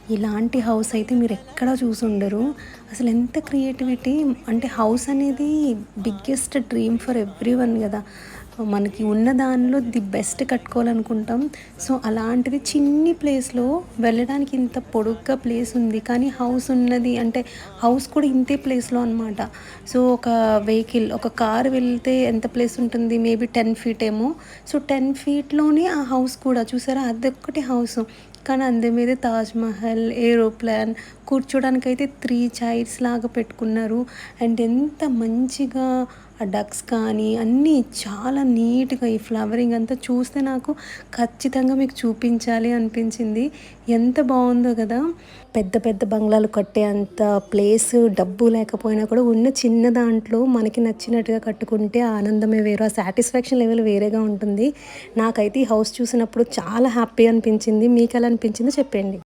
ఇలాంటి హౌస్ అయితే మీరెక్కడా చూసుండరు. అసలెంత క్రియేటివిటీ అంటే హౌస్ అనేది బిగ్గెస్ట్ డ్రీమ్ ఫర్ ఎవ్రీవన్ గదా! మనకి ఉన్న దానిలో ది బెస్ట్ కట్టుకోవాలనుకుంటాం. సో, అలాంటిది చిన్ని ప్లేస్‌లో వెళ్ళడానికి ఇంత పొడుగ్గా ప్లేస్ ఉంది. కానీ హౌస్ ఉన్నది అంటే హౌస్ కూడా ఇంతే ప్లేస్‌లో అనమాట. సో, ఒక వెహికల్ ఒక కార్ వెళ్తే ఎంత ప్లేస్ ఉంటుంది? మేబీ 10 ఫీట్ ఏమో. సో, 10 ఫీట్‌లోనే ఆ హౌస్ కూడా చూసారా? అదొక్కటి హౌసు. కానీ అందు మీదే తాజ్‌మహల్, ఏరోప్లేన్ కూర్చోడానికైతే 3 చైర్స్ లాగా పెట్టుకున్నారు. అండ్ ఎంత మంచిగా ఆ డక్స్ కానీ అన్నీ చాలా నీట్‌గా ఈ ఫ్లవరింగ్ అంతా చూస్తే నాకు ఖచ్చితంగా మీకు చూపించాలి అనిపించింది. ఎంత బావుందో గదా! పెద్ద పెద్ద బంగ్లాలు కట్టే అంత ప్లేసు, డబ్బు లేకపోయినా కూడా ఉన్న చిన్న దాంట్లో మనకి నచ్చినట్టుగా కట్టుకుంటే ఆ ఆనందమే వేరు. ఆ సాటిస్ఫాక్షన్ లెవెల్ వేరేగా ఉంటుంది. నాకైతే ఈ హౌస్ చూసినప్పుడు చాలా హ్యాపీ అనిపించింది. మీకెలా అనిపించిందో చెప్పండి.